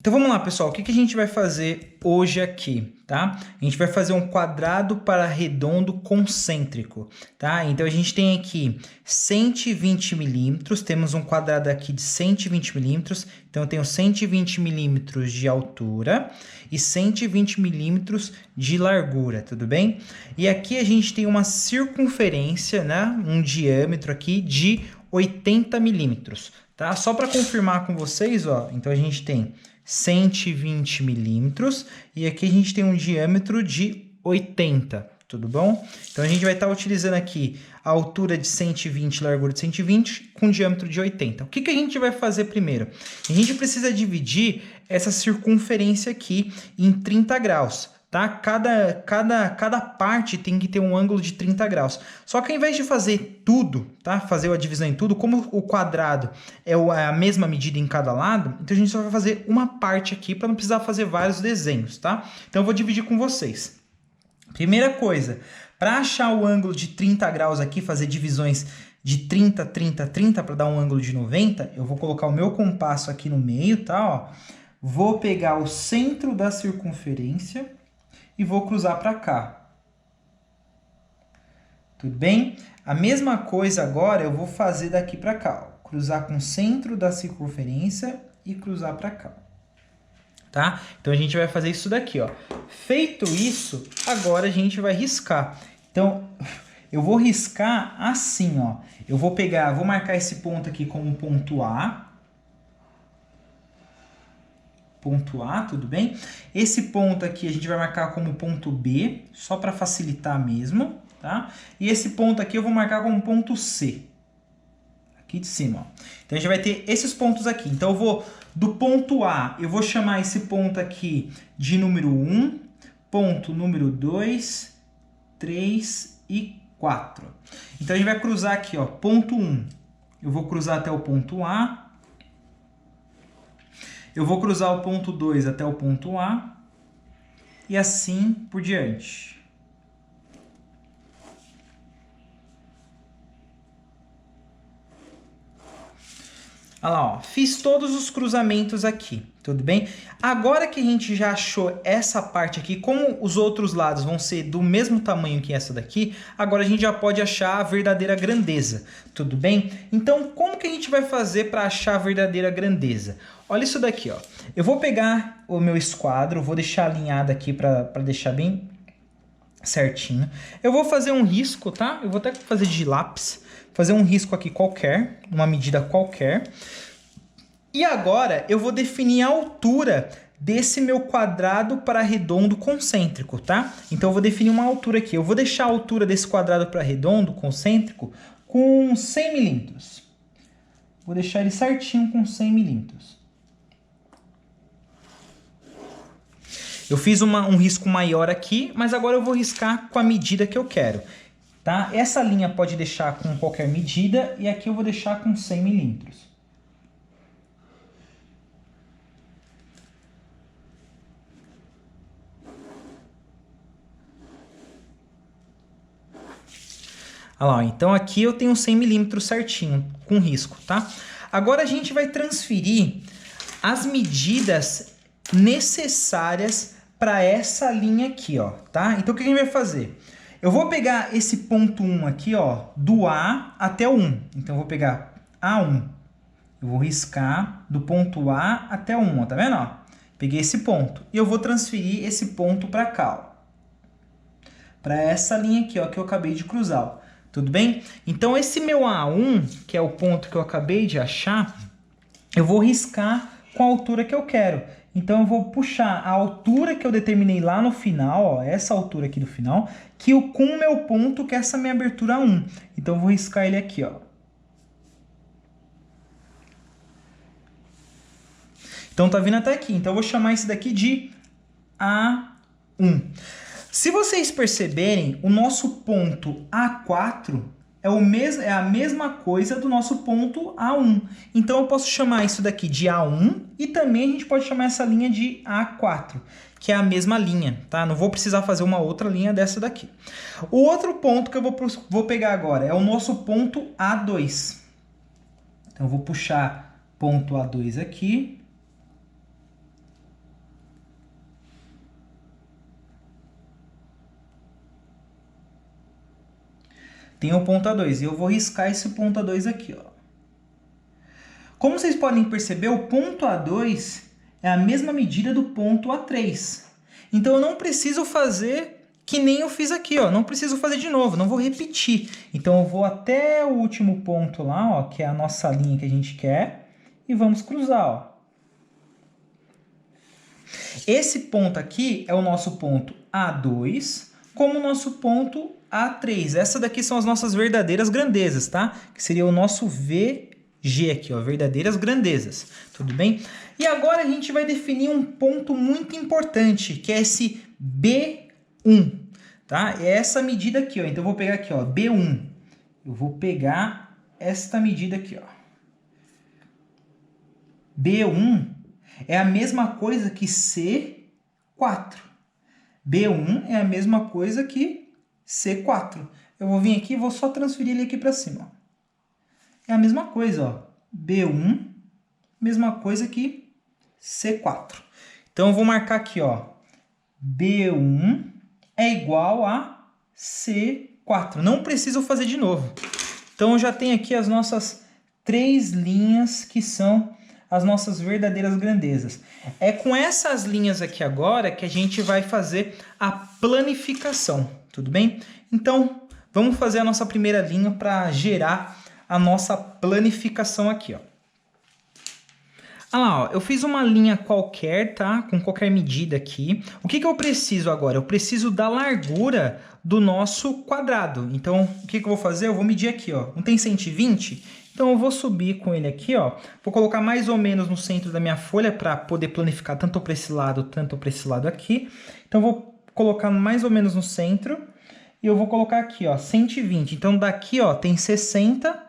Então vamos lá, pessoal, o que a gente vai fazer hoje aqui, tá? A gente vai fazer um quadrado pararedondo concêntrico, tá? Então a gente tem aqui 120 milímetros, temos um quadrado aqui de 120 milímetros, então eu tenho 120 milímetros de altura e 120 milímetros de largura, tudo bem? E aqui a gente tem uma circunferência, né? Um diâmetro aqui de 80 milímetros, tá? Só para confirmar com vocês, ó, então a gente tem 120 milímetros e aqui a gente tem um diâmetro de 80, tudo bom? Então a gente vai estar utilizando aqui a altura de 120, largura de 120 com diâmetro de 80. O que a gente vai fazer primeiro? A gente precisa dividir essa circunferência aqui em 30 graus. Tá? Cada parte tem que ter um ângulo de 30 graus. Só que ao invés de fazer tudo, tá? Fazer a divisão em tudo, como o quadrado é a mesma medida em cada lado, então a gente só vai fazer uma parte aqui para não precisar fazer vários desenhos, tá? Então eu vou dividir com vocês. Primeira coisa, para achar o ângulo de 30 graus aqui, fazer divisões de 30, 30, 30 para dar um ângulo de 90, eu vou colocar o meu compasso aqui no meio, tá? Ó, vou pegar o centro da circunferência e vou cruzar para cá. Tudo bem? A mesma coisa agora eu vou fazer daqui para cá. Ó. Cruzar com o centro da circunferência e cruzar para cá. Tá? Então a gente vai fazer isso daqui, ó. Feito isso, agora a gente vai riscar. Então, eu vou riscar assim, ó. Eu vou marcar esse ponto aqui como ponto A. Ponto A, tudo bem? Esse ponto aqui a gente vai marcar como ponto B, só para facilitar mesmo, tá? E esse ponto aqui eu vou marcar como ponto C, aqui de cima, ó. Então a gente vai ter esses pontos aqui. Então eu vou, do ponto A, eu vou chamar esse ponto aqui de número 1, ponto número 2, 3 e 4. Então a gente vai cruzar aqui, ó, ponto 1. Eu vou cruzar até o ponto A. Eu vou cruzar o ponto 2 até o ponto A e assim por diante. Olha lá, ó, fiz todos os cruzamentos aqui, tudo bem? Agora que a gente já achou essa parte aqui, como os outros lados vão ser do mesmo tamanho que essa daqui, agora a gente já pode achar a verdadeira grandeza, tudo bem? Então, como que a gente vai fazer para achar a verdadeira grandeza? Olha isso daqui, ó. Eu vou pegar o meu esquadro, vou deixar alinhado aqui para deixar bem certinho. Eu vou fazer um risco, tá? Eu vou até fazer de lápis, fazer um risco aqui qualquer, uma medida qualquer. E agora eu vou definir a altura desse meu quadrado pararedondo concêntrico, tá? Então eu vou definir uma altura aqui. Eu vou deixar a altura desse quadrado pararedondo concêntrico com 100 milímetros. Vou deixar ele certinho com 100 milímetros. Eu fiz um risco maior aqui, mas agora eu vou riscar com a medida que eu quero. Tá? Essa linha pode deixar com qualquer medida e aqui eu vou deixar com 100 milímetros. Olha lá, então aqui eu tenho 100 milímetros certinho, com risco, tá? Agora a gente vai transferir as medidas necessárias para essa linha aqui, ó, tá? Então o que a gente vai fazer? Eu vou pegar esse ponto 1 aqui, ó, do A até o 1. Então eu vou pegar A1. Eu vou riscar do ponto A até o 1, ó, tá vendo, ó? Peguei esse ponto e eu vou transferir esse ponto para cá, ó. Para essa linha aqui, ó, que eu acabei de cruzar, ó. Tudo bem? Então esse meu A1, que é o ponto que eu acabei de achar, eu vou riscar com a altura que eu quero. Então eu vou puxar a altura que eu determinei lá no final, ó, essa altura aqui do final, com o meu ponto, que é essa minha abertura 1. Então eu vou riscar ele aqui, ó. Então tá vindo até aqui. Então eu vou chamar esse daqui de A1. Se vocês perceberem, o nosso ponto A4 é a mesma coisa do nosso ponto A1. Então eu posso chamar isso daqui de A1 e também a gente pode chamar essa linha de A4, que é a mesma linha, tá? Não vou precisar fazer uma outra linha dessa daqui. O outro ponto que eu vou pegar agora é o nosso ponto A2. Então eu vou puxar ponto A2 aqui tem o ponto A2. E eu vou riscar esse ponto A2 aqui, ó. Como vocês podem perceber, o ponto A2 é a mesma medida do ponto A3. Então eu não preciso fazer que nem eu fiz aqui, ó. Não preciso fazer de novo, não vou repetir. Então eu vou até o último ponto lá, ó, que é a nossa linha que a gente quer, e vamos cruzar, ó. Esse ponto aqui é o nosso ponto A2, como o nosso ponto A3. Essas daqui são as nossas verdadeiras grandezas, tá? Que seria o nosso VG aqui, ó, verdadeiras grandezas, tudo bem? E agora a gente vai definir um ponto muito importante, que é esse B1, tá? É essa medida aqui, ó. Então eu vou pegar aqui, ó, B1. Eu vou pegar esta medida aqui, ó. B1 é a mesma coisa que C4. B1 é a mesma coisa que C4. Eu vou vir aqui e vou só transferir ele aqui para cima, ó. É a mesma coisa, ó. B1, mesma coisa que C4. Então eu vou marcar aqui, ó. B1 é igual a C4. Não preciso fazer de novo. Então eu já tenho aqui as nossas 3 linhas que são as nossas verdadeiras grandezas. É com essas linhas aqui agora que a gente vai fazer a planificação, tudo bem? Então, vamos fazer a nossa primeira linha para gerar a nossa planificação aqui, ó. Olha lá, ó, eu fiz uma linha qualquer, tá? Com qualquer medida aqui. O que eu preciso agora? Eu preciso da largura do nosso quadrado. Então, o que eu vou fazer? Eu vou medir aqui, ó. Não tem 120? Então, eu vou subir com ele aqui, ó. Vou colocar mais ou menos no centro da minha folha para poder planificar tanto para esse lado, tanto para esse lado aqui. Então, eu vou colocar mais ou menos no centro. E eu vou colocar aqui, ó, 120. Então, daqui, ó, tem 60.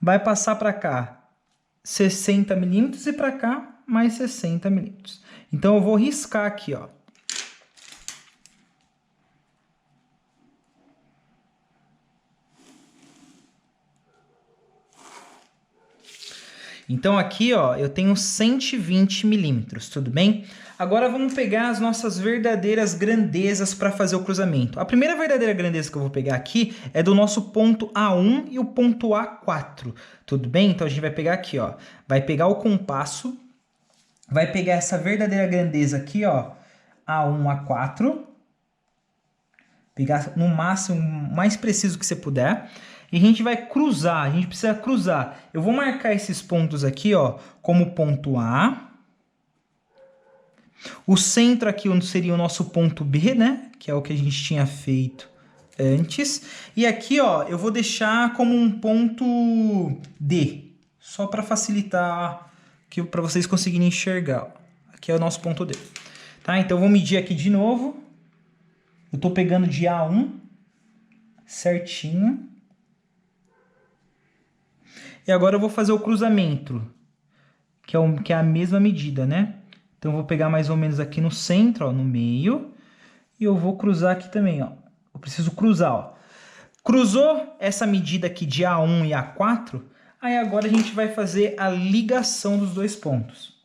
Vai passar para cá 60 milímetros e para cá mais 60 milímetros. Então, eu vou riscar aqui, ó. Então, aqui, ó, eu tenho 120 milímetros, tudo bem? Agora, vamos pegar as nossas verdadeiras grandezas para fazer o cruzamento. A primeira verdadeira grandeza que eu vou pegar aqui é do nosso ponto A1 e o ponto A4, tudo bem? Então, a gente vai pegar aqui, ó, vai pegar o compasso, vai pegar essa verdadeira grandeza aqui, ó, A1, A4, pegar no máximo, o mais preciso que você puder. E a gente vai cruzar, a gente precisa cruzar. Eu vou marcar esses pontos aqui, ó, como ponto A. O centro aqui seria o nosso ponto B, né? Que é o que a gente tinha feito antes. E aqui, ó, eu vou deixar como um ponto D. Só para facilitar, para vocês conseguirem enxergar. Aqui é o nosso ponto D. Tá? Então, eu vou medir aqui de novo. Eu estou pegando de A1 certinho. E agora eu vou fazer o cruzamento, que é a mesma medida, né? Então eu vou pegar mais ou menos aqui no centro, ó, no meio, e eu vou cruzar aqui também, ó. Eu preciso cruzar, ó. Cruzou essa medida aqui de A1 e A4, aí agora a gente vai fazer a ligação dos dois pontos.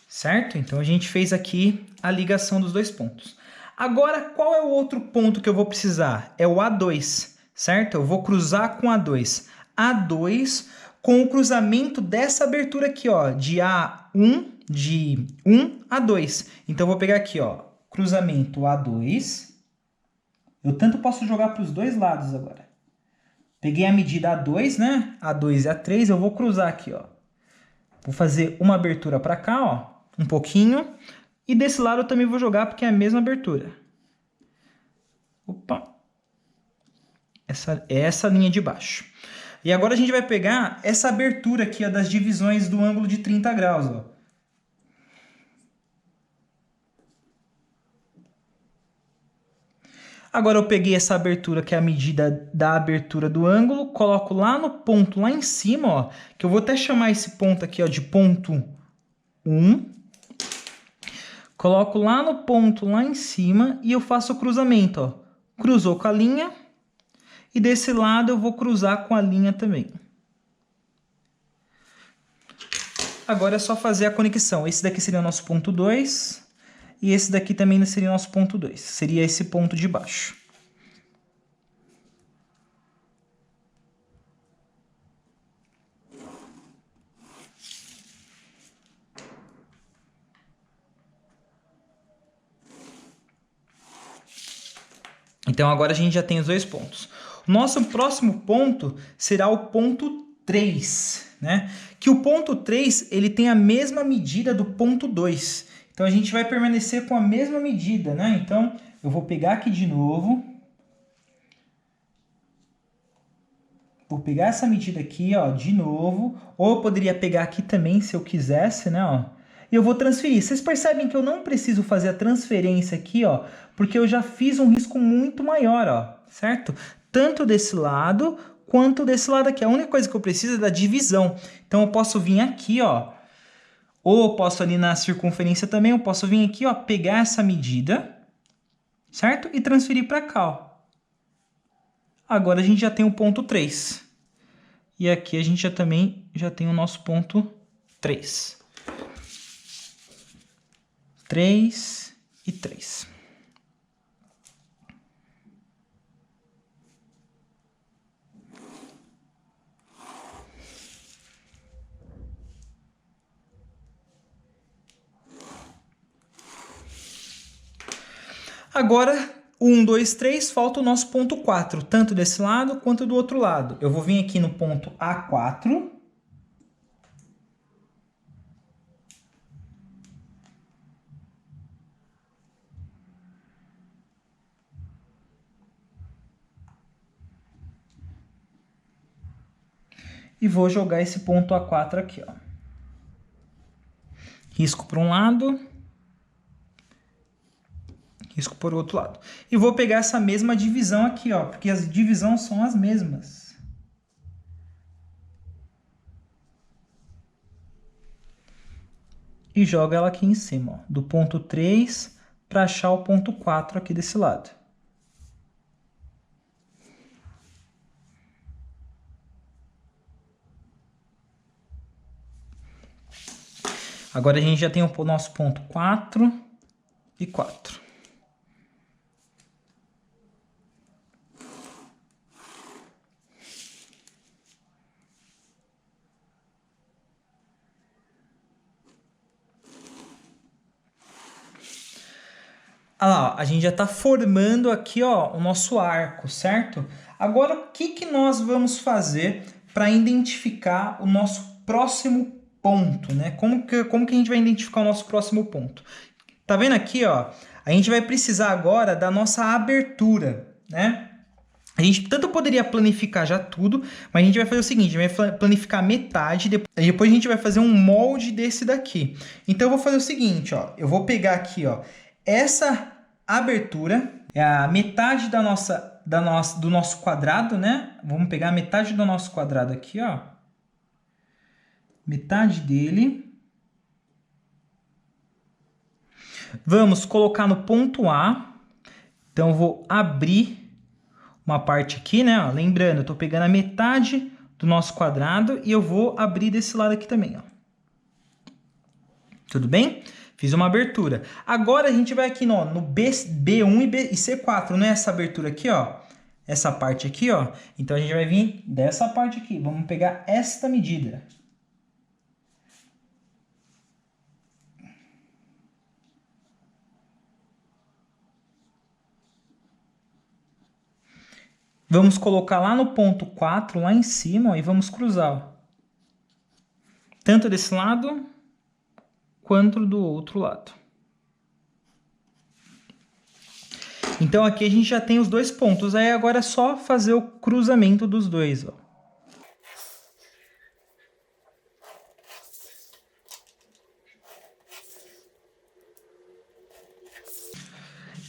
Certo? Então, a gente fez aqui a ligação dos dois pontos. Agora, qual é o outro ponto que eu vou precisar? É o A2, certo? Eu vou cruzar com A2. A2 com o cruzamento dessa abertura aqui, ó, de A1, de 1 a 2. Então, eu vou pegar aqui, ó, cruzamento A2. Eu tanto posso jogar para os dois lados agora. Peguei a medida A2, né? A2 e A3, eu vou cruzar aqui, ó. Vou fazer uma abertura para cá, ó. Um pouquinho, e desse lado eu também vou jogar porque é a mesma abertura. Opa! Essa linha de baixo. E agora a gente vai pegar essa abertura aqui, ó, das divisões do ângulo de 30 graus, ó. Agora eu peguei essa abertura, que é a medida da abertura do ângulo, coloco lá no ponto lá em cima, ó, que eu vou até chamar esse ponto aqui, ó, de ponto 1. Coloco lá no ponto lá em cima e eu faço o cruzamento, ó. Cruzou com a linha. E desse lado eu vou cruzar com a linha também. Agora é só fazer a conexão. Esse daqui seria o nosso ponto 2. E esse daqui também seria o nosso ponto 2. Seria esse ponto de baixo. Então agora a gente já tem os dois pontos. O nosso próximo ponto será o ponto 3, né? Que o ponto 3 ele tem a mesma medida do ponto 2. Então a gente vai permanecer com a mesma medida, né? Então eu vou pegar aqui de novo. Vou pegar essa medida aqui, ó, de novo. Ou eu poderia pegar aqui também, se eu quisesse, né, ó. E eu vou transferir. Vocês percebem que eu não preciso fazer a transferência aqui, ó, porque eu já fiz um risco muito maior, ó, certo? Tanto desse lado quanto desse lado aqui. A única coisa que eu preciso é da divisão. Então eu posso vir aqui, ó, ou eu posso ali na circunferência também, eu posso vir aqui, ó, pegar essa medida, certo? E transferir para cá, ó. Agora a gente já tem o ponto 3. E aqui a gente já tem o nosso ponto 3. 3 e 3. Agora, 1, 2, 3, falta o nosso ponto 4, tanto desse lado quanto do outro lado. Eu vou vir aqui no ponto A4. E vou jogar esse ponto A4 aqui, ó. Risco para um lado, risco por outro lado. E vou pegar essa mesma divisão aqui, ó, porque as divisões são as mesmas. E jogo ela aqui em cima, ó, do ponto 3 para achar o ponto 4 aqui desse lado. Agora a gente já tem o nosso ponto 4 e 4. Olha lá, ó, a gente já está formando aqui, ó, o nosso arco, certo? Agora, o que que nós vamos fazer para identificar o nosso próximo ponto, né? Como que a gente vai identificar o nosso próximo ponto? Tá vendo aqui, ó? A gente vai precisar agora da nossa abertura, né? A gente tanto poderia planificar já tudo, mas a gente vai fazer o seguinte, a gente vai planificar metade, depois a gente vai fazer um molde desse daqui. Então eu vou fazer o seguinte, ó, eu vou pegar aqui, ó, essa abertura é a metade do nosso quadrado, né? Vamos pegar a metade do nosso quadrado aqui, ó. Metade dele. Vamos colocar no ponto A. Então eu vou abrir uma parte aqui, né? Ó, lembrando, eu estou pegando a metade do nosso quadrado e eu vou abrir desse lado aqui também, ó. Tudo bem? Fiz uma abertura. Agora a gente vai aqui no B1 e C4, não é essa abertura aqui, ó? Essa parte aqui, ó. Então a gente vai vir dessa parte aqui. Vamos pegar esta medida. Vamos colocar lá no ponto 4, lá em cima, ó, e vamos cruzar, ó. Tanto desse lado quanto do outro lado. Então aqui a gente já tem os dois pontos. Aí agora é só fazer o cruzamento dos dois, ó.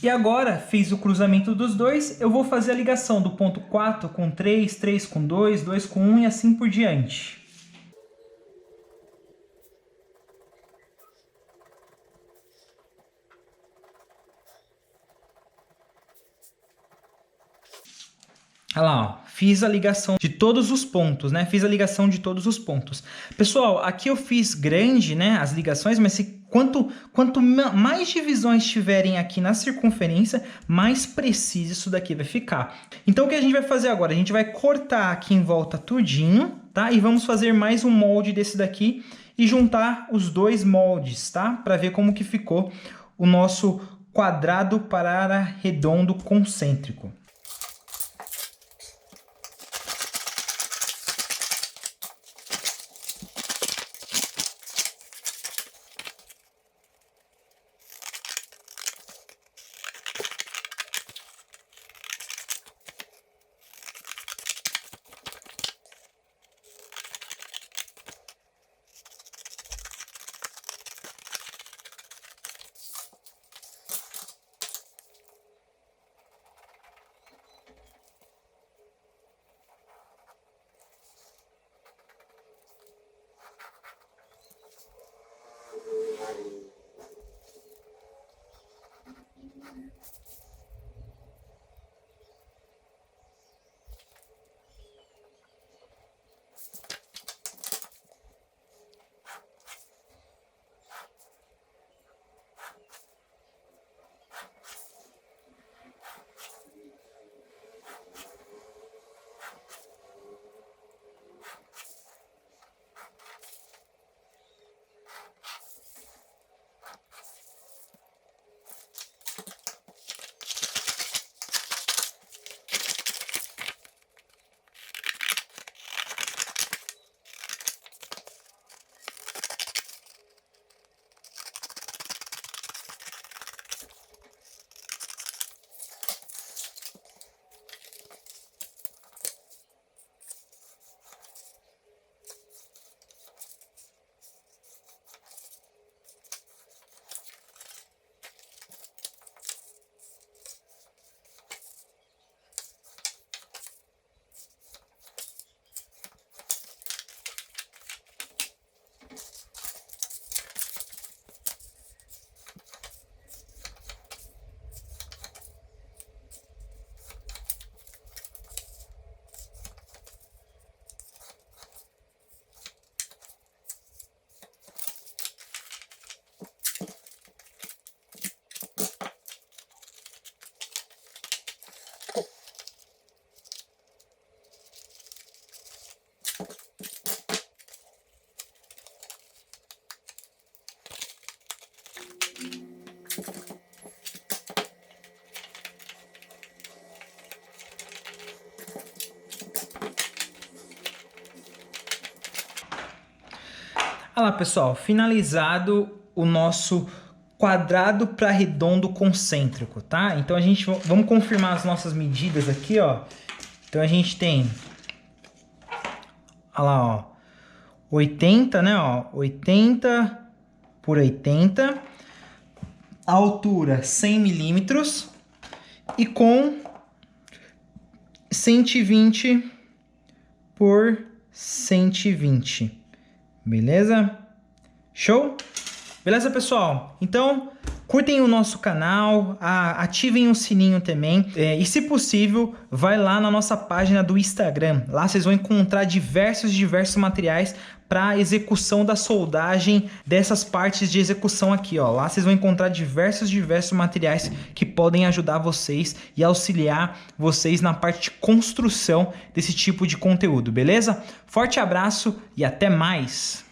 E agora, fiz o cruzamento dos dois, eu vou fazer a ligação do ponto 4 com 3, 3 com 2, 2 com 1 e assim por diante. Olha lá, ó, fiz a ligação de todos os pontos, né? Fiz a ligação de todos os pontos. Pessoal, aqui eu fiz grande, né, as ligações, mas quanto mais divisões tiverem aqui na circunferência, mais preciso isso daqui vai ficar. Então, o que a gente vai fazer agora? A gente vai cortar aqui em volta tudinho, tá? E vamos fazer mais um molde desse daqui e juntar os dois moldes, tá? Para ver como que ficou o nosso quadrado para redondo concêntrico. Olha lá, pessoal, finalizado o nosso quadrado para redondo concêntrico, tá? Então vamos confirmar as nossas medidas aqui, ó. Então a gente tem, olha lá, ó, 80, né, ó, 80 por 80, a altura 100 milímetros e com 120 por 120. Beleza? Show? Beleza, pessoal? Então, curtem o nosso canal, ativem o sininho também e, se possível, vai lá na nossa página do Instagram. Lá vocês vão encontrar diversos materiais para execução da soldagem dessas partes de execução aqui, ó. Lá vocês vão encontrar diversos materiais que podem ajudar vocês e auxiliar vocês na parte de construção desse tipo de conteúdo, beleza? Forte abraço e até mais!